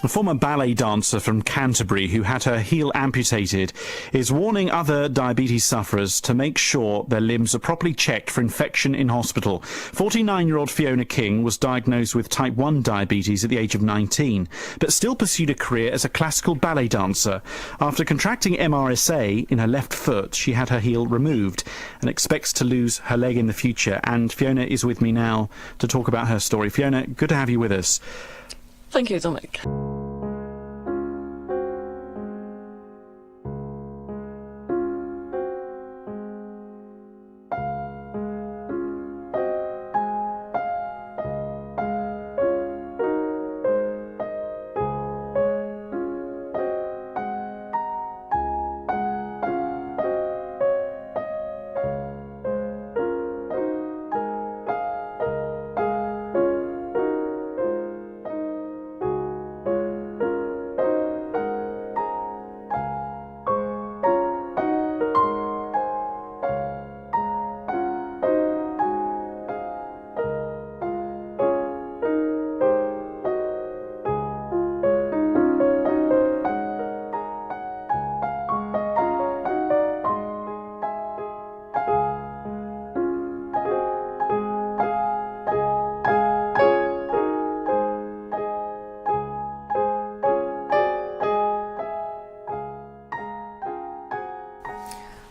A former ballet dancer from Canterbury who had her heel amputated is warning other diabetes sufferers to make sure their limbs are properly checked for infection in hospital. 49-year-old Fiona King was diagnosed with type 1 diabetes at the age of 19, but still pursued a career as a classical ballet dancer. After contracting MRSA in her left foot, she had her heel removed and expects to lose her leg in the future. And Fiona is with me now to talk about her story. Fiona, good to have you with us. Thank you, Dominic.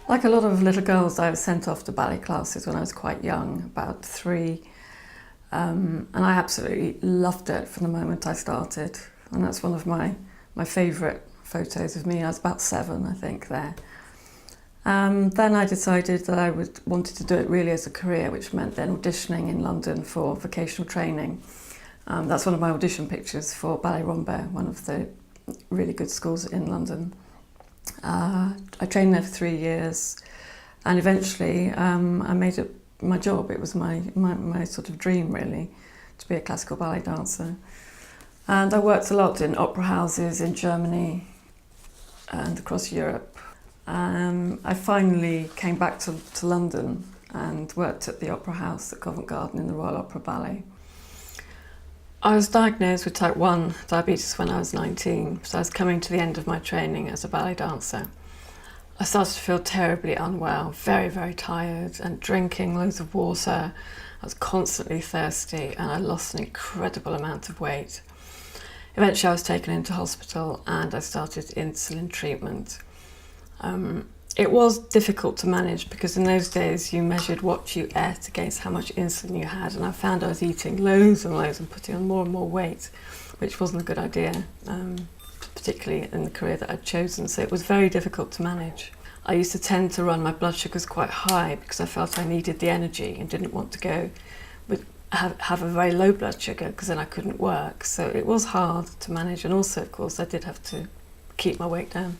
Like a lot of little girls, I was sent off to ballet classes when I was quite young, about 3. And I absolutely loved it from the moment I started. And that's one of my favourite photos of me. I was about 7, I think, there. Then I decided that I wanted to do it really as a career, which meant then auditioning in London for vocational training. That's one of my audition pictures for Ballet Rambert, one of the really good schools in London. I trained there for 3 years, and eventually I made it my job. It was my sort of dream, really, to be a classical ballet dancer. And I worked a lot in opera houses in Germany and across Europe. I finally came back to London and worked at the Opera House at Covent Garden in the Royal Opera Ballet. I was diagnosed with type 1 diabetes when I was 19, so I was coming to the end of my training as a ballet dancer. I started to feel terribly unwell, very, very tired, and drinking loads of water. I was constantly thirsty, and I lost an incredible amount of weight. Eventually I was taken into hospital and I started insulin treatment. It was difficult to manage because in those days you measured what you ate against how much insulin you had, and I found I was eating loads and loads and putting on more and more weight, which wasn't a good idea, particularly in the career that I'd chosen, so it was very difficult to manage. I used to tend to run my blood sugars quite high because I felt I needed the energy and didn't want to go have a very low blood sugar because then I couldn't work, so it was hard to manage. And also, of course, I did have to keep my weight down,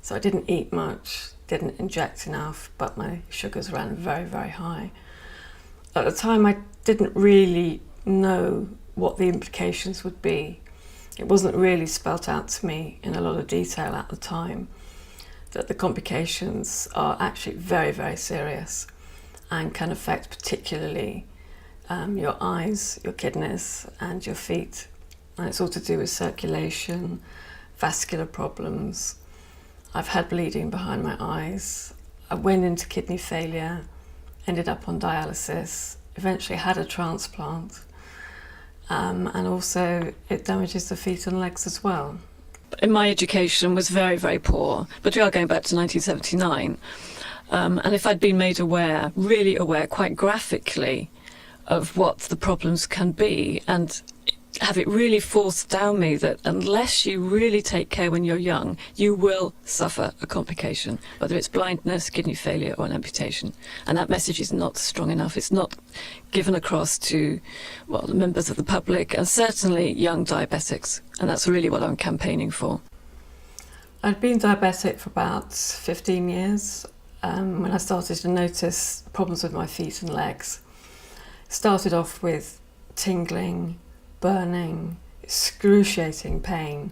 so I didn't eat much, didn't inject enough, but my sugars ran very, very high. At the time, I didn't really know what the implications would be. It wasn't really spelt out to me in a lot of detail at the time that the complications are actually very, very serious and can affect particularly your eyes, your kidneys and your feet. And it's all to do with circulation, vascular problems. I've had bleeding behind my eyes. I went into kidney failure, ended up on dialysis, eventually had a transplant, and also it damages the feet and legs as well. My education was very, very poor, but we are going back to 1979. And if I'd been made aware, really aware, quite graphically, of what the problems can be, and have it really forced down me that unless you really take care when you're young, you will suffer a complication, whether it's blindness, kidney failure or an amputation. And that message is not strong enough. It's not given across to, well, the members of the public and certainly young diabetics. And that's really what I'm campaigning for. I'd been diabetic for about 15 years when I started to notice problems with my feet and legs. Started off with tingling, burning, excruciating pain,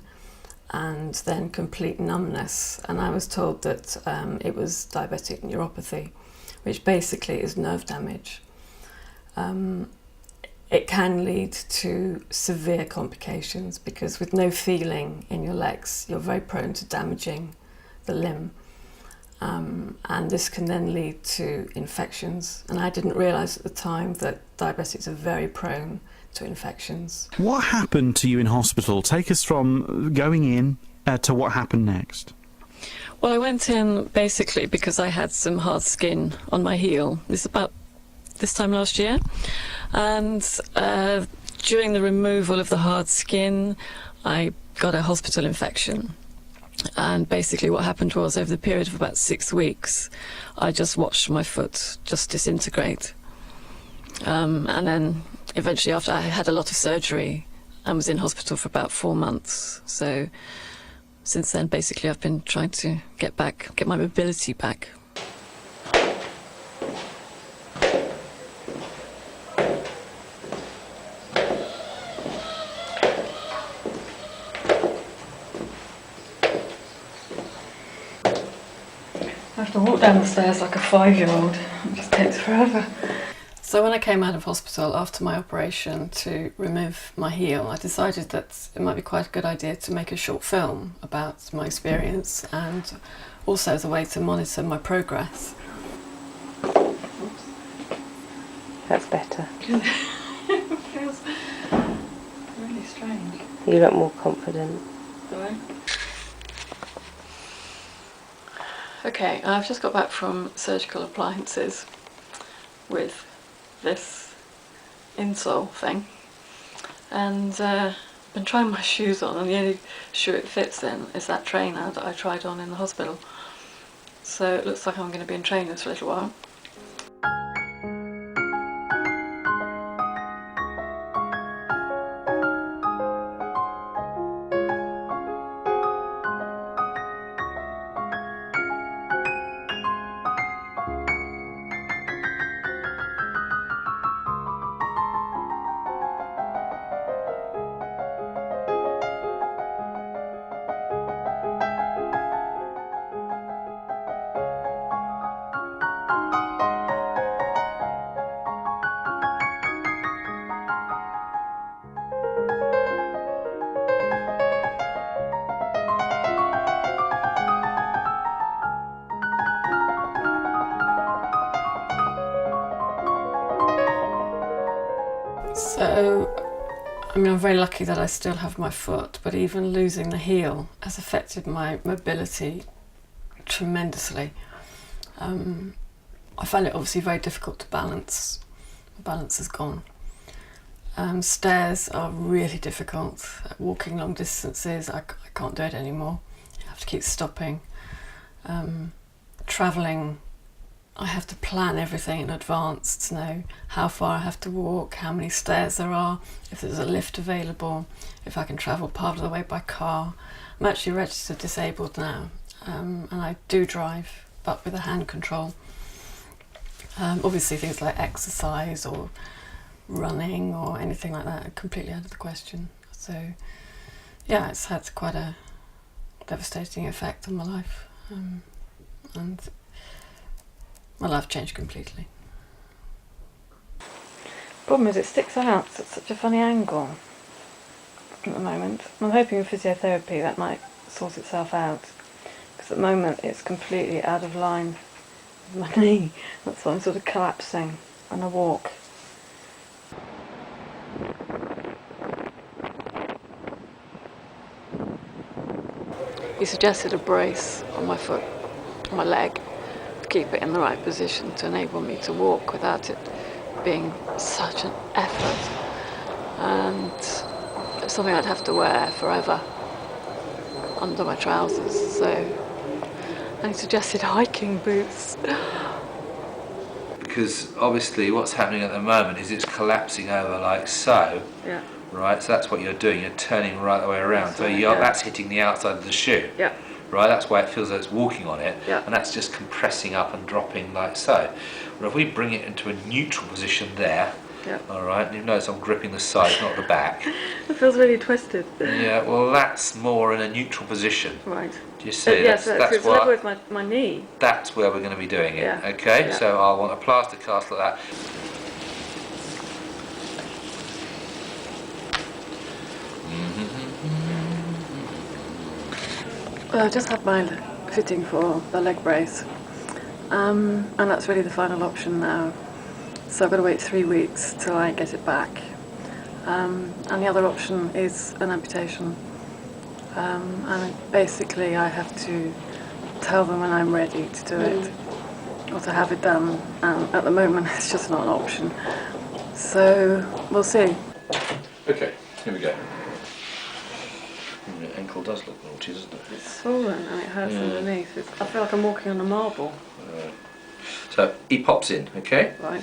and then complete numbness. And I was told that it was diabetic neuropathy, which basically is nerve damage. it can lead to severe complications, because with no feeling in your legs, you're very prone to damaging the limb. And this can then lead to infections. And I didn't realise at the time that diabetics are very prone to infections. What happened to you in hospital? Take us from going in to what happened next. Well, I went in basically because I had some hard skin on my heel. This is about this time last year. And during the removal of the hard skin, I got a hospital infection. And basically what happened was, over the period of about 6 weeks, I just watched my foot just disintegrate. And then eventually, after I had a lot of surgery and was in hospital for about 4 months. So since then, basically, I've been trying to get my mobility back. I have to walk down the stairs like a 5-year-old. It just takes forever. So when I came out of hospital after my operation to remove my heel, I decided that it might be quite a good idea to make a short film about my experience, and also as a way to monitor my progress. That's better. It feels really strange. You look more confident. Do I? Okay, I've just got back from surgical appliances with this insole thing, and been trying my shoes on, and the only shoe it fits in is that trainer that I tried on in the hospital. So it looks like I'm going to be in trainers for a little while. So, I mean, I'm very lucky that I still have my foot, but even losing the heel has affected my mobility tremendously. I find it obviously very difficult to balance. The balance is gone. Stairs are really difficult. Walking long distances, I can't do it anymore. I have to keep stopping. Travelling, I have to plan everything in advance to know how far I have to walk, how many stairs there are, if there's a lift available, if I can travel part of the way by car. I'm actually registered disabled now, and I do drive, but with a hand control. Obviously things like exercise or running or anything like that are completely out of the question. So yeah, it's had quite a devastating effect on my life, and my life changed completely. Problem is, it sticks out at such a funny angle at the moment. I'm hoping with physiotherapy that might sort itself out, because at the moment it's completely out of line with my knee. That's why I'm sort of collapsing when I walk. He suggested a brace on my foot, on my leg, to keep it in the right position to enable me to walk without it being such an effort. And it's something I'd have to wear forever under my trousers. So, and he suggested hiking boots. Because obviously what's happening at the moment is it's collapsing over like so. Yeah. Right, so that's what you're doing, you're turning right the way around. That's So right, that's hitting the outside of the shoe. Yeah. Right, that's why it feels like it's walking on it. Yeah. And that's just compressing up and dropping like so. But if we bring it into a neutral position there, Yeah. alright, and you notice I'm gripping the side, not the back. It feels really twisted. Yeah, well that's more in a neutral position. Right. Do you see? Yes, it's that's level what, with my knee. that's where we're going to be doing it. Yeah. Okay, Yeah. so I'll want a plaster cast like that. Well, I've just had my fitting for the leg brace, and that's really the final option now. So I've got to wait 3 weeks till I get it back. And the other option is an amputation. And basically I have to tell them when I'm ready to do it or to have it done. And at the moment it's just not an option. So we'll see. Okay, here we go. Your ankle does look naughty, doesn't it? It's swollen and it hurts underneath. I feel like I'm walking on a marble. So he pops in, okay? Right.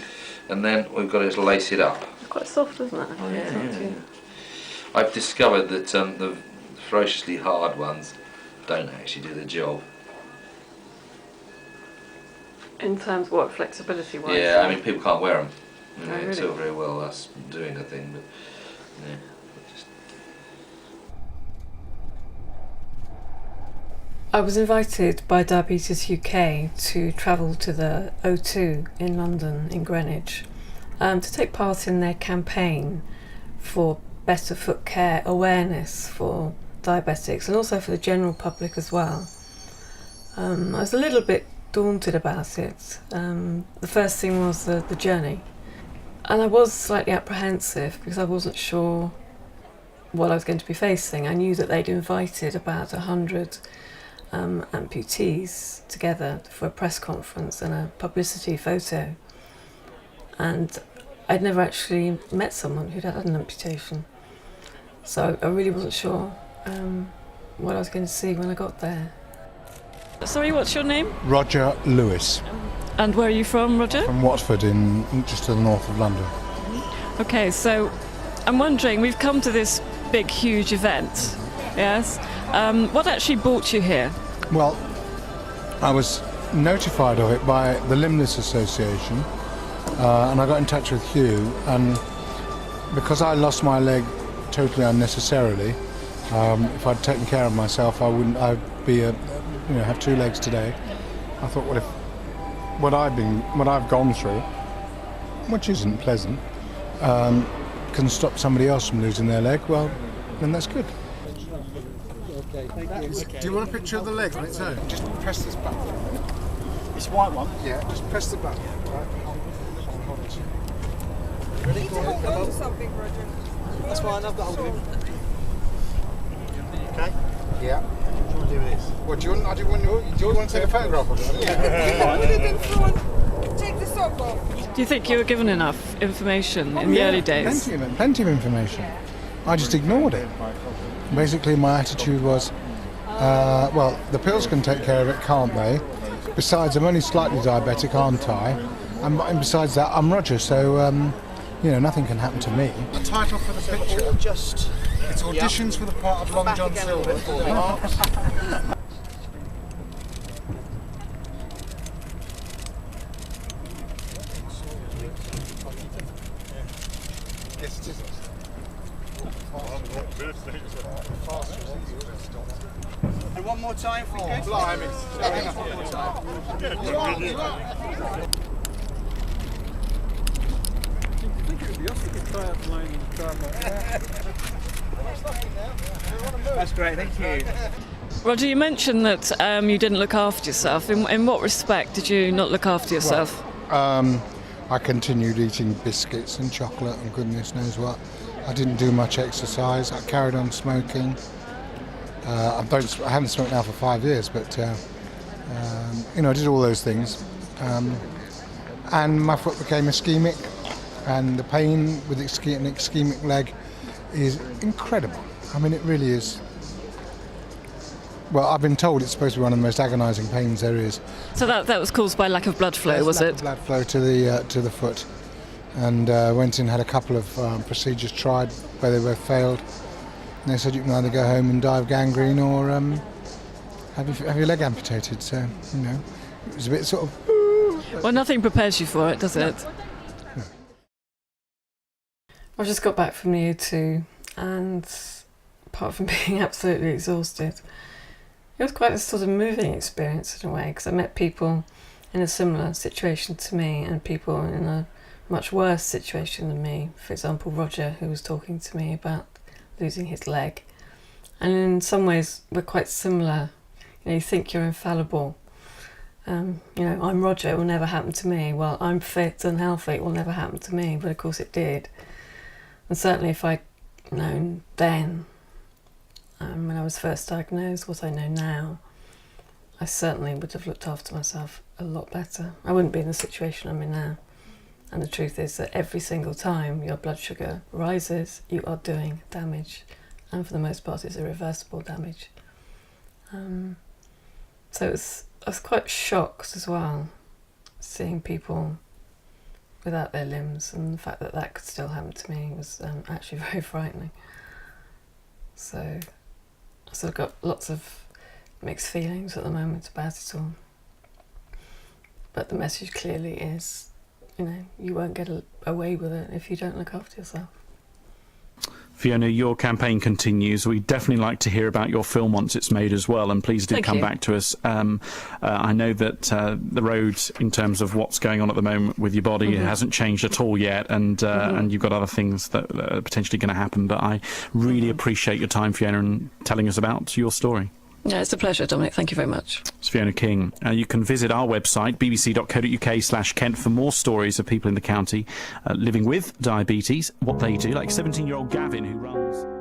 And then we've got to lace it up. It's quite soft, isn't it? Oh, It's not too- I've discovered that the ferociously hard ones don't actually do the job. In terms of what, flexibility wise? Yeah, I mean people can't wear them. Oh, really? It's all very well us doing the thing, but yeah. Just... I was invited by Diabetes UK to travel to the O2 in London, in Greenwich, to take part in their campaign for better foot care awareness for diabetics and also for the general public as well. I was a little bit daunted about it. The first thing was the journey, and I was slightly apprehensive because I wasn't sure what I was going to be facing. I knew that they'd invited about 100 amputees together for a press conference and a publicity photo, and I'd never actually met someone who'd had an amputation, so I really wasn't sure what I was going to see when I got there. Sorry, what's your name? Roger Lewis And where are you from, Roger? from Watford, in just to the north of London. Okay, so I'm wondering, we've come to this big, huge event, yes? What actually brought you here? Well, I was notified of it by the Limbless Association, and I got in touch with Hugh, and because I lost my leg totally unnecessarily, if I'd taken care of myself, I'd be have 2 legs today. I thought, well, if what I've gone through, which isn't pleasant, can stop somebody else from losing their leg, well, then that's good. Do you want a picture of the leg on its own? Just press this button. It's a white one. Yeah, just press the button. Right. Ready? You need to hold on to something, Roger. That's fine, I've got hold of him. Okay? Yeah. What do you want to do with this? What do you want to take a photograph of it? Yeah. Would have been thrown. Take the sock off. Do you think you were given enough information in the early days? Plenty of information. I just ignored it. Basically, my attitude was, well, the pills can take care of it, can't they? Besides, I'm only slightly diabetic, aren't I? And besides that, I'm Roger, so, nothing can happen to me. The title for the picture, it's auditions for the part of Long John Silver. Yes, it is. And one more time, if we could. Blimey. One more time. That's great, thank you. Roger, you mentioned that you didn't look after yourself. In what respect did you not look after yourself? I continued eating biscuits and chocolate and goodness knows what. I didn't do much exercise. I carried on smoking. I haven't smoked now for 5 years, but I did all those things. And my foot became ischemic, and the pain with an ischemic leg is incredible. I mean, it really is. Well, I've been told it's supposed to be one of the most agonising pains there is. So that was caused by lack of blood flow, was Lack it? of blood flow to the foot, and went in, had a couple of procedures tried, where they both failed. And they said you can either go home and die of gangrene or have your leg amputated. So it was a bit sort of. Well, nothing prepares you for it, does it? No. I just got back from the O2, and apart from being absolutely exhausted, it was quite a sort of moving experience in a way, because I met people in a similar situation to me and people in a much worse situation than me. For example, Roger, who was talking to me about losing his leg. And in some ways, we're quite similar You think you're infallible. I'm Roger, it will never happen to me. Well, I'm fit and healthy, it will never happen to me. But of course it did. And certainly if I'd known then, when I was first diagnosed, what I know now, I certainly would have looked after myself a lot better. I wouldn't be in the situation I'm in now. And the truth is that every single time your blood sugar rises, you are doing damage. And for the most part, it's irreversible damage. So I was quite shocked as well, seeing people without their limbs, and the fact that that could still happen to me was actually very frightening. So I sort of got lots of mixed feelings at the moment about it all. But the message clearly is, you won't get away with it if you don't look after yourself. Fiona, your campaign continues. We'd definitely like to hear about your film once it's made as well, and please do Thank come you. back to us. I know that the road, in terms of what's going on at the moment with your body, hasn't changed at all yet, and you've got other things that are potentially going to happen. But I really appreciate your time, Fiona, and telling us about your story. Yeah, it's a pleasure, Dominic. Thank you very much. It's Fiona King. You can visit our website, bbc.co.uk/Kent, for more stories of people in the county living with diabetes, what they do, like 17-year-old Gavin, who runs...